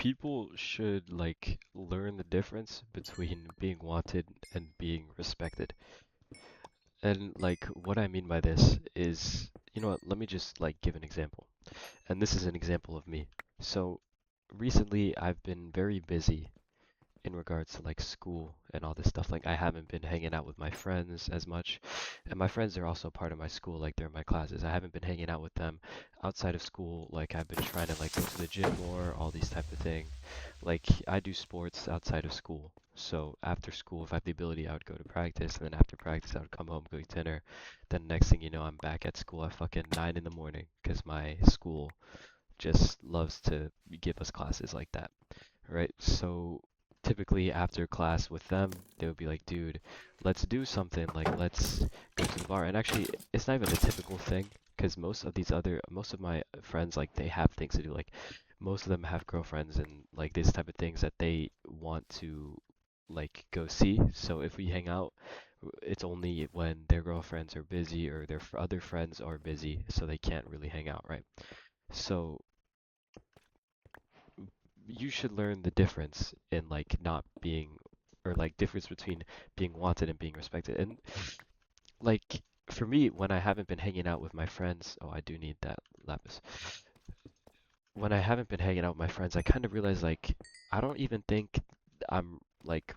people should like learn the difference between being wanted and being respected. And like what I mean by this is, you know what, let me just like give an example. And this is an example of me. So recently I've been very busy in regards to like school and all this stuff. Like I haven't been hanging out with my friends as much, and my friends are also part of my school. Like they're in my classes. I haven't been hanging out with them outside of school. Like I've been trying to like go to the gym more, all these type of thing. Like I do sports outside of school. So after school, if I have the ability, I would go to practice, and then after practice, I would come home, go eat dinner. Then next thing you know, I'm back at school at fucking 9 in the morning because my school just loves to give us classes like that, right? So typically after class with them, they would be like, dude, let's do something. Like, let's go to the bar. And actually, it's not even a typical thing because most of my friends, like, they have things to do. Like, most of them have girlfriends and, like, this type of things that they want to, like, go see. So if we hang out, it's only when their girlfriends are busy or their other friends are busy, so they can't really hang out, right? So you should learn the difference in like not being or like difference between being wanted and being respected. And like for me, when I haven't been hanging out with my friends, oh, I do need that lapis. When I haven't been hanging out with my friends, I kind of realize like I don't even think I'm like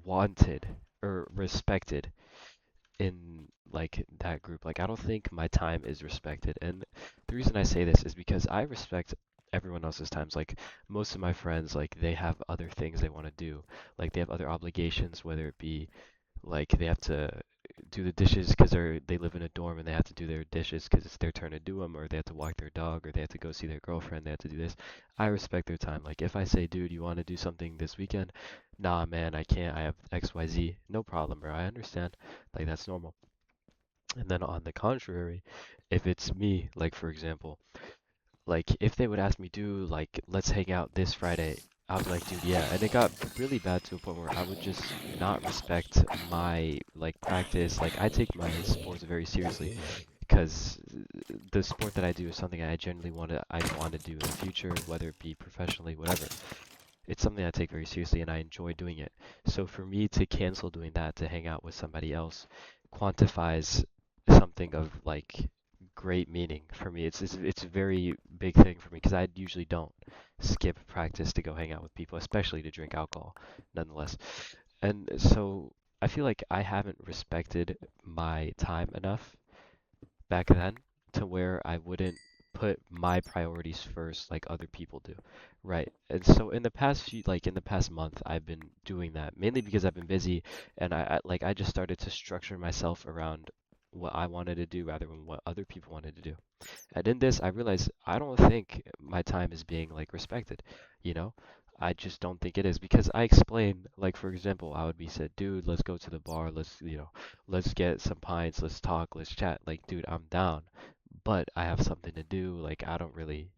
wanted or respected in like that group. Like I don't think my time is respected. And the reason I say this is because I respect everyone else's times. Like most of my friends, like they have other things they want to do. Like they have other obligations, whether it be like they have to do the dishes because they live in a dorm and they have to do their dishes because it's their turn to do them, or they have to walk their dog, or they have to go see their girlfriend, they have to do this. I respect their time. Like if I say, dude, you want to do something this weekend? Nah, man, I can't. I have XYZ. No problem, bro. I understand. Like that's normal. And then on the contrary, if it's me, like for example, like if they would ask me, dude, like let's hang out this Friday, I was like, dude, yeah. And it got really bad to a point where I would just not respect my like practice. Like I take my sports very seriously because the sport that I do is something I want to do in the future, whether it be professionally, whatever. It's something I take very seriously and I enjoy doing it. So for me to cancel doing that to hang out with somebody else quantifies something of like great meaning for me. It's a very big thing for me because I usually don't skip practice to go hang out with people, especially to drink alcohol, nonetheless. And so I feel like I haven't respected my time enough back then to where I wouldn't put my priorities first like other people do. Right. And so in the past in the past month, I've been doing that mainly because I've been busy and I just started to structure myself around what I wanted to do rather than what other people wanted to do. And in this, I realized I don't think my time is being like respected, you know? I just don't think it is because I explain, like for example, I would be said, dude, let's go to the bar, let's get some pints, let's talk, let's chat. Like, dude, I'm down, but I have something to do. Like, I don't really,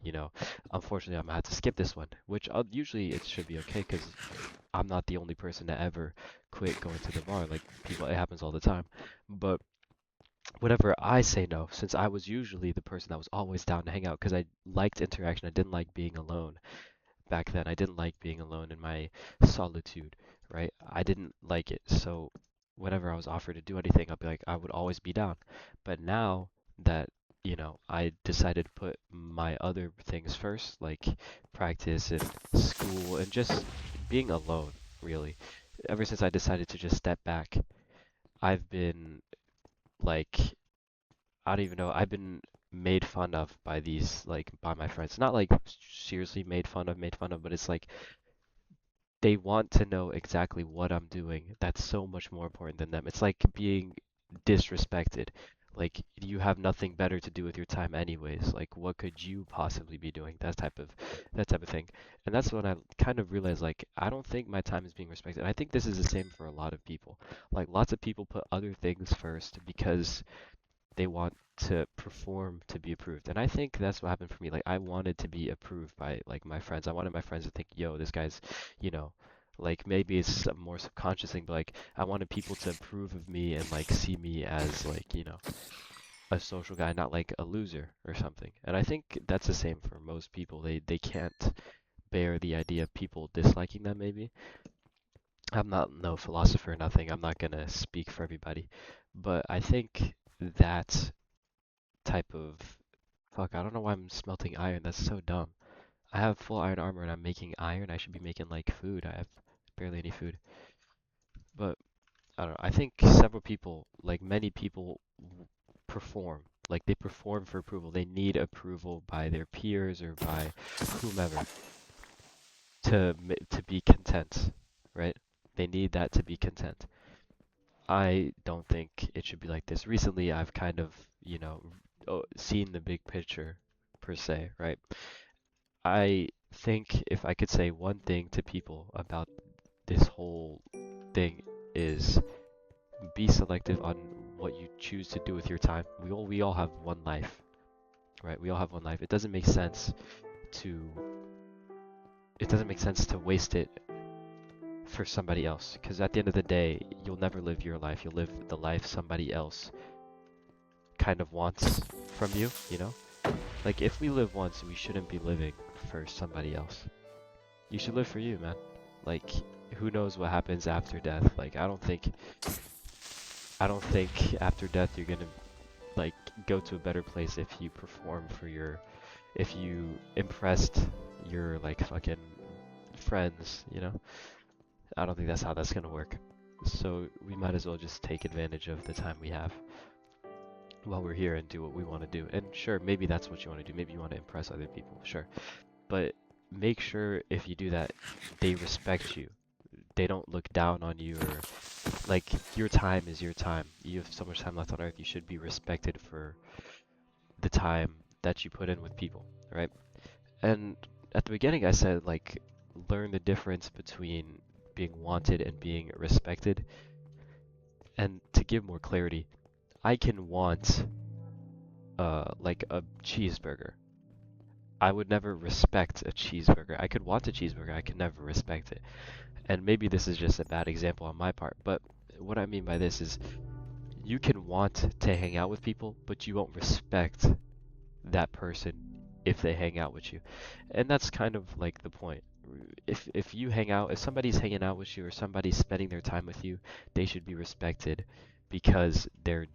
unfortunately, I'm gonna have to skip this one, which usually it should be okay because I'm not the only person to ever quit going to the bar. Like, people, it happens all the time. But whenever I say no, since I was usually the person that was always down to hang out because I liked interaction, I didn't like being alone back then. I didn't like being alone in my solitude, right? I didn't like it. So whenever I was offered to do anything, I'd be like, I would always be down. But now that, I decided to put my other things first, like practice and school and just being alone, really. Ever since I decided to just step back, I've been like I don't even know. I've been made fun of by by my friends. Not like seriously made fun of, but it's like they want to know exactly what I'm doing. That's so much more important than them. It's like being disrespected. Like you have nothing better to do with your time anyways. Like what could you possibly be doing? That type of thing. And that's when I kind of realized like I don't think my time is being respected. I think this is the same for a lot of people. Like lots of people put other things first because they want to perform to be approved. And I think that's what happened for me. Like I wanted to be approved by like my friends. I wanted my friends to think, yo, this guy's, you know, like maybe it's a more subconscious thing, but like I wanted people to approve of me and like see me as like, a social guy, not like a loser or something. And I think that's the same for most people. They can't bear the idea of people disliking them maybe. I'm not no philosopher or nothing. I'm not gonna speak for everybody. But I think that type of fuck, I don't know why I'm smelting iron. That's so dumb. I have full iron armor and I'm making iron. I should be making like food. I have barely any food. But I don't know. I think several people, like many people, perform. Like they perform for approval. They need approval by their peers or by whomever to be content, right? They need that to be content. I don't think it should be like this. Recently, I've kind of, seen the big picture per se, right? I think if I could say one thing to people about this whole thing is be selective on what you choose to do with your time. We all have one life, right? We all have one life. To it doesn't make sense to waste it for somebody else because at the end of the day, you'll never live your life. You'll live the life somebody else kind of wants from you, you know? Like if we live once, we shouldn't be living for somebody else. You should live for you, man. Like who knows what happens after death? Like I don't think after death you're gonna like go to a better place if you perform for your if you impressed your like fucking friends, you know? I don't think that's how that's gonna work. So we might as well just take advantage of the time we have while we're here and do what we want to do. And sure, maybe that's what you want to do. Maybe you want to impress other people, sure. But make sure if you do that, they respect you. They don't look down on you or like your time is your time. You have so much time left on Earth. You should be respected for the time that you put in with people, right? And at the beginning, I said like learn the difference between being wanted and being respected. And to give more clarity, I can want like a cheeseburger. I would never respect a cheeseburger. I could want a cheeseburger, I could never respect it. And maybe this is just a bad example on my part, but what I mean by this is you can want to hang out with people, but you won't respect that person if they hang out with you. And that's kind of like the point. If you hang out, if somebody's hanging out with you or somebody's spending their time with you, they should be respected because they're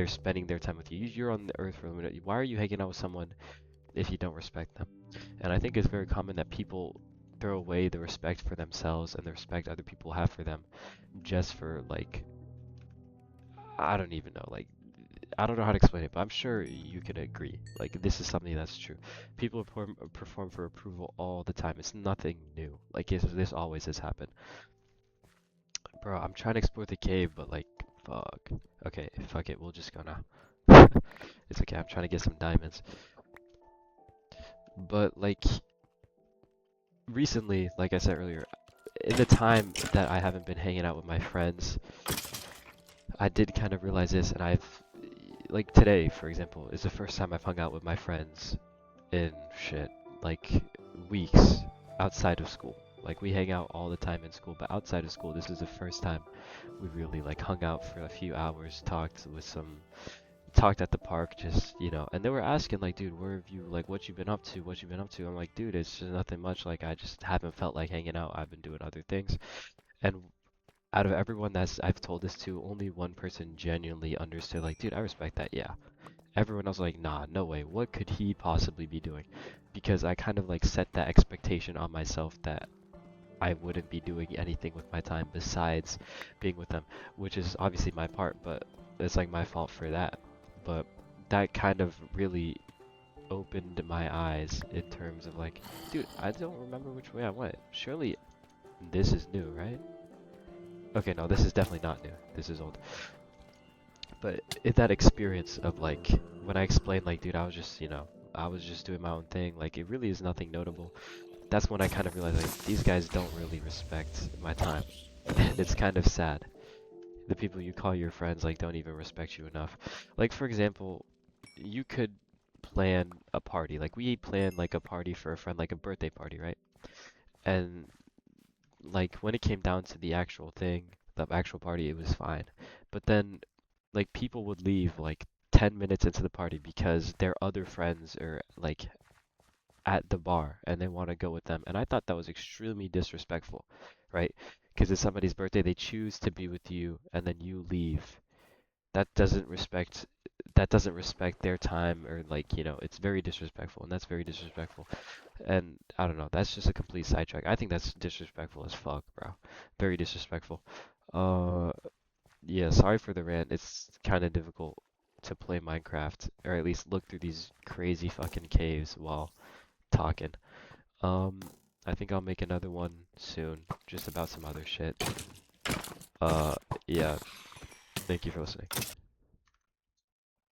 spending their time with you. You're on the earth for a minute. Why are you hanging out with someone if you don't respect them? And I think it's very common that people throw away the respect for themselves and the respect other people have for them just for like I don't even know, like I don't know how to explain it, but I'm sure you can agree. Like this is something that's true. People perform for approval all the time. It's nothing new. Like this always has happened. Bro, I'm trying to explore the cave, but like, fuck. Okay, fuck it. We'll just go now. It's okay. I'm trying to get some diamonds. But like recently, like I said earlier, in the time that I haven't been hanging out with my friends, I did kind of realize this, and like today, for example, is the first time I've hung out with my friends in shit, like weeks outside of school. Like we hang out all the time in school, but outside of school, this is the first time we really like hung out for a few hours, talked at the park, just, and they were asking like, dude, where have you, like, what you been up to? What you been up to? I'm like, dude, it's just nothing much. Like, I just haven't felt like hanging out. I've been doing other things. And out of everyone that's I've told this to, only one person genuinely understood, like, dude, I respect that, yeah. Everyone else was like, nah, no way. What could he possibly be doing? Because I kind of like set that expectation on myself that I wouldn't be doing anything with my time besides being with them, which is obviously my part, but it's like my fault for that. But that kind of really opened my eyes in terms of like, dude, I don't remember which way I went. Surely this is new, right? Okay, no, this is definitely not new. This is old. But in that experience of like, when I explained like, dude, I was just doing my own thing, like it really is nothing notable. That's when I kind of realized like, these guys don't really respect my time. And it's kind of sad. The people you call your friends like don't even respect you enough. Like for example, you could plan a party. Like we planned like a party for a friend, like a birthday party, right? And like when it came down to the actual thing, the actual party, it was fine. But then like people would leave like 10 minutes into the party because their other friends are like at the bar and they want to go with them. And I thought that was extremely disrespectful, right? Because it's somebody's birthday, they choose to be with you and then you leave. That doesn't respect that doesn't respect their time or like, it's very disrespectful and that's very disrespectful. And I don't know, that's just a complete sidetrack. I think that's disrespectful as fuck, bro. Very disrespectful. Uh yeah, sorry for the rant. It's kind of difficult to play Minecraft or at least look through these crazy fucking caves while talking. Um, I think I'll make another one soon, just about some other shit. Uh, yeah, thank you for listening.